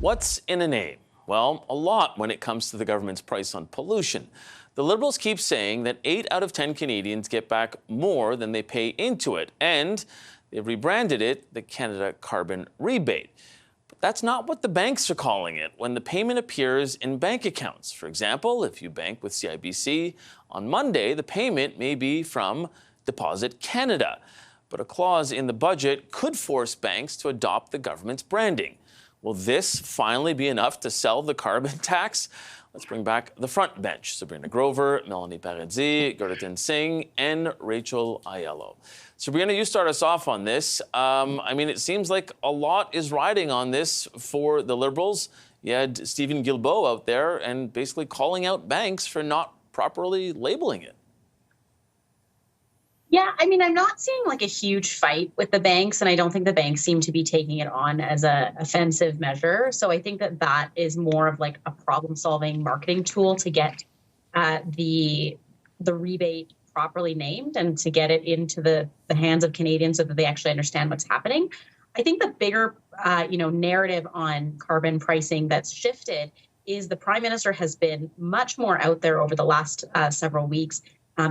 What's in a name? Well, a lot when it comes to the government's price on pollution. The Liberals keep saying that 8 out of 10 Canadians get back more than they pay into it, and they've rebranded it the Canada Carbon Rebate. But that's not what the banks are calling it when the payment appears in bank accounts. For example, if you bank with CIBC, on Monday the payment may be from Deposit Canada. But a clause in the budget could force banks to adopt the government's branding. Will this finally be enough to sell the carbon tax? Let's bring back the front bench. Sabrina Grover, Melanie Paradis, Gurritan Singh, and Rachel Aiello. Sabrina, you start us off on this. It seems like a lot is riding on this for the Liberals. You had Steven Guilbeault out there and basically calling out banks for not properly labeling it. Yeah, I'm not seeing like a huge fight with the banks, and I don't think the banks seem to be taking it on as a offensive measure. So I think that is more of like a problem-solving marketing tool to get the rebate properly named and to get it into the hands of Canadians so that they actually understand what's happening. I think the bigger narrative on carbon pricing that's shifted is the Prime Minister has been much more out there over the last several weeks.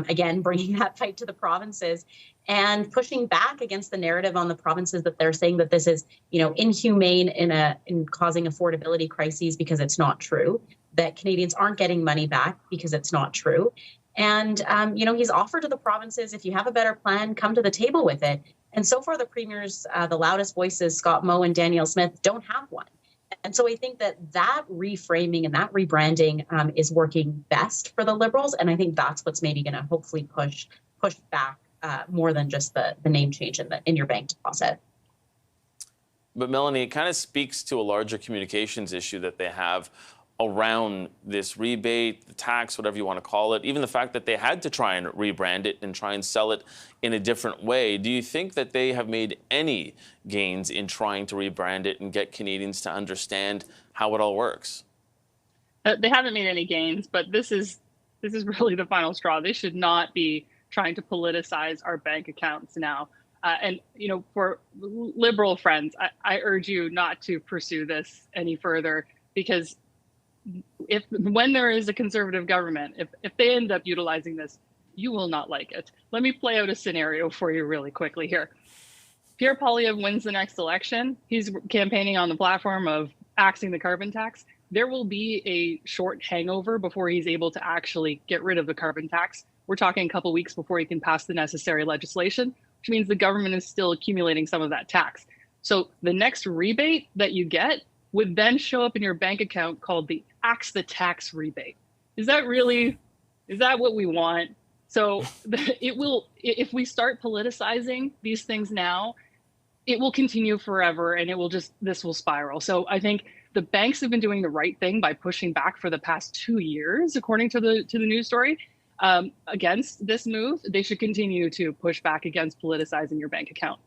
Again, bringing that fight to the provinces and pushing back against the narrative on the provinces that they're saying that this is, inhumane in causing affordability crises, because it's not true, that Canadians aren't getting money back because it's not true. And, he's offered to the provinces, if you have a better plan, come to the table with it. And so far, the premiers, the loudest voices, Scott Moe and Danielle Smith, don't have one. And so I think that reframing and that rebranding is working best for the Liberals. And I think that's what's maybe going to hopefully push back more than just the name change in your bank deposit. But Melanie, it kind of speaks to a larger communications issue that they have around this rebate, the tax, whatever you want to call it, even the fact that they had to try and rebrand it and try and sell it in a different way. Do you think that they have made any gains in trying to rebrand it and get Canadians to understand how it all works? They haven't made any gains, but this is really the final straw. They should not be trying to politicize our bank accounts now. For Liberal friends, I urge you not to pursue this any further, because when there is a Conservative government, if they end up utilizing this, you will not like it. Let me play out a scenario for you really quickly here. Pierre Poilievre wins the next election. He's campaigning on the platform of axing the carbon tax. There will be a short hangover before he's able to actually get rid of the carbon tax. We're talking a couple weeks before he can pass the necessary legislation, which means the government is still accumulating some of that tax. So the next rebate that you get would then show up in your bank account called the Axe the Tax rebate. Is that what we want? So it will, if we start politicizing these things now, it will continue forever, and this will spiral. So I think the banks have been doing the right thing by pushing back for the past 2 years, according to the news story, against this move. They should continue to push back against politicizing your bank account.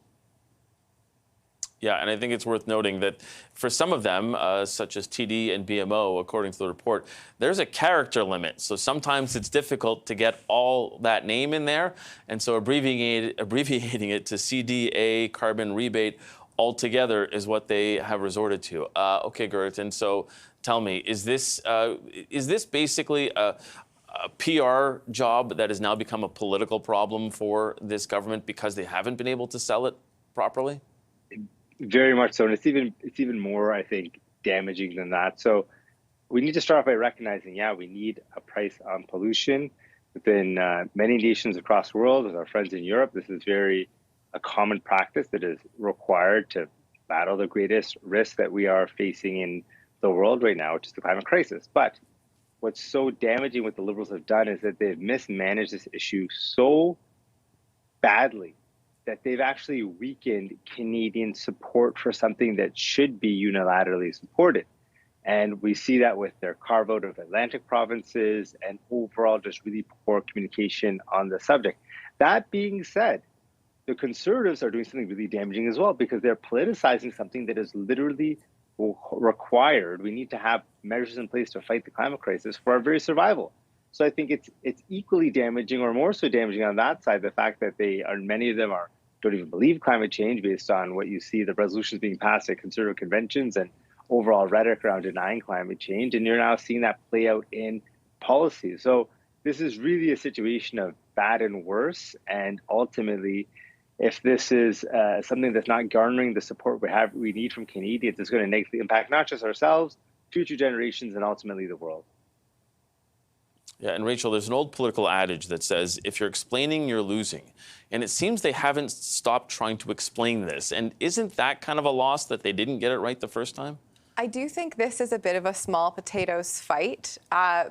Yeah, and I think it's worth noting that for some of them, such as TD and BMO, according to the report, there's a character limit. So sometimes it's difficult to get all that name in there. And so abbreviating it to CDA, carbon rebate, altogether is what they have resorted to. Okay, Gurritan, so tell me, is this basically a PR job that has now become a political problem for this government because they haven't been able to sell it properly? Very much so, and it's even more, I think, damaging than that. So we need to start off by recognizing, we need a price on pollution. Within many nations across the world, with our friends in Europe, this is a common practice that is required to battle the greatest risk that we are facing in the world right now, which is the climate crisis. But what's so damaging what the Liberals have done is that they've mismanaged this issue so badly that they've actually weakened Canadian support for something that should be unilaterally supported. And we see that with their carve out of Atlantic provinces and overall just really poor communication on the subject. That being said, the Conservatives are doing something really damaging as well, because they're politicizing something that is literally required. We need to have measures in place to fight the climate crisis for our very survival. So I think it's equally damaging, or more so damaging on that side, the fact that many of them don't even believe climate change based on what you see, the resolutions being passed at Conservative conventions and overall rhetoric around denying climate change, and you're now seeing that play out in policy. So this is really a situation of bad and worse, and ultimately, if this is something that's not garnering the support we need from Canadians, it's going to negatively impact not just ourselves, future generations, and ultimately the world. Yeah, and Rachel, there's an old political adage that says, if you're explaining, you're losing. And it seems they haven't stopped trying to explain this. And isn't that kind of a loss that they didn't get it right the first time? I do think this is a bit of a small potatoes fight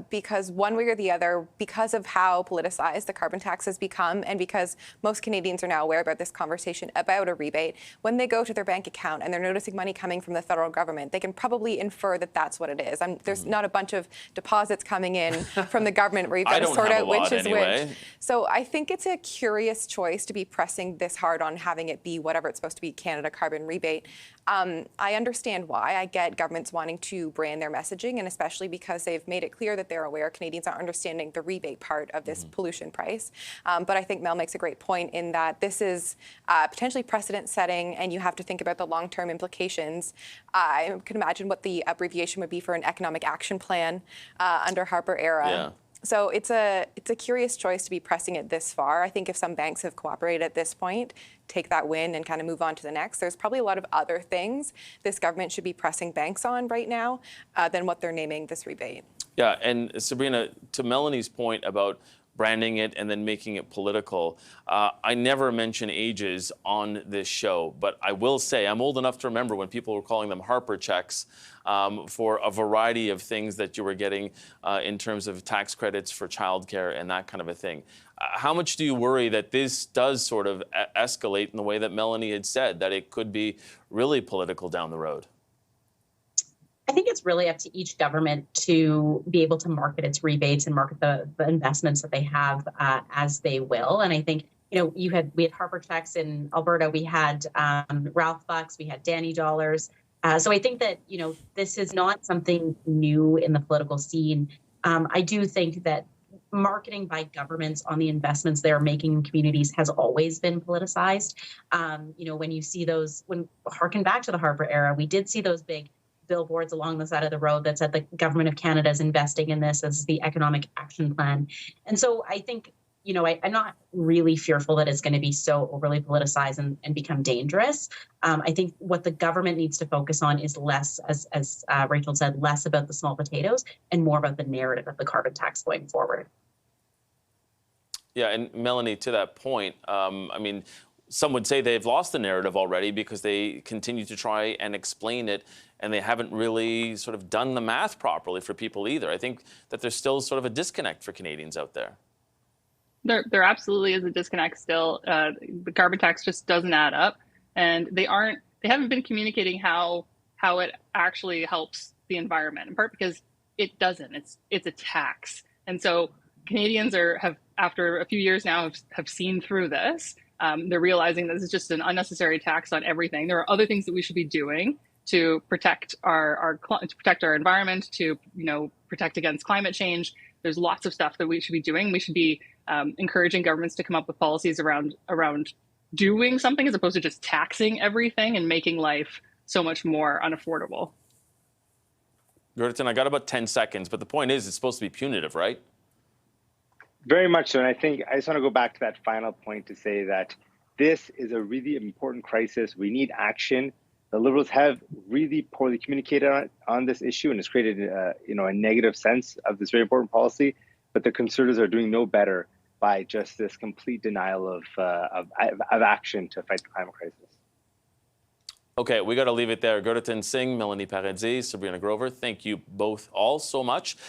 because one way or the other, because of how politicized the carbon tax has become and because most Canadians are now aware about this conversation about a rebate, when they go to their bank account and they're noticing money coming from the federal government, they can probably infer that that's what it is. There's not a bunch of deposits coming in from the government where you've got to sort out which is which. So I think it's a curious choice to be pressing this hard on having it be whatever it's supposed to be, Canada carbon rebate. I understand why. I get governments wanting to brand their messaging, and especially because they've made it clear that they're aware Canadians are understanding the rebate part of this pollution price. But I think Mel makes a great point in that this is potentially precedent setting, and you have to think about the long-term implications. I can imagine what the abbreviation would be for an economic action plan under Harper era. Yeah. So it's a curious choice to be pressing it this far. I think if some banks have cooperated at this point, take that win and kind of move on to the next. There's probably a lot of other things this government should be pressing banks on right now than what they're naming this rebate. Yeah, and Sabrina, to Melanie's point about branding it and then making it political, I never mention ages on this show, but I will say I'm old enough to remember when people were calling them Harper checks for a variety of things that you were getting in terms of tax credits for childcare and that kind of a thing. How much do you worry that this does sort of escalate in the way that Melanie had said, that it could be really political down the road? I think it's really up to each government to be able to market its rebates and market the investments that they have as they will. And I think, we had Harper checks in Alberta, we had Ralph bucks, we had Danny dollars. So I think that, this is not something new in the political scene. I do think that marketing by governments on the investments they're making in communities has always been politicized. When you see those, harken back to the Harper era, we did see those big billboards along the side of the road that said the government of Canada is investing in this as the economic action plan. And so I think, I'm not really fearful that it's going to be so overly politicized and become dangerous. I think what the government needs to focus on is less, as Rachel said, less about the small potatoes and more about the narrative of the carbon tax going forward. Yeah, and Melanie, to that point, some would say they've lost the narrative already because they continue to try and explain it, and they haven't really sort of done the math properly for people either. I think that there's still sort of a disconnect for Canadians out there. There absolutely is a disconnect still. The carbon tax just doesn't add up, and they haven't been communicating how it actually helps the environment, in part because it doesn't. It's a tax, and so Canadians have after a few years now have seen through this. They're realizing this is just an unnecessary tax on everything. There are other things that we should be doing to protect our environment, to protect against climate change. There's lots of stuff that we should be doing. We should be encouraging governments to come up with policies around doing something as opposed to just taxing everything and making life so much more unaffordable. Gerdeton, I got about 10 seconds, but the point is it's supposed to be punitive, right? Very much so. And I think I just want to go back to that final point to say that this is a really important crisis. We need action. The Liberals have really poorly communicated on this issue, and it's created a negative sense of this very important policy. But the Conservatives are doing no better by just this complete denial of action to fight the climate crisis. Okay, we got to leave it there. Gerdeton Singh, Melanie Paradis, Sabrina Grover, thank you both all so much.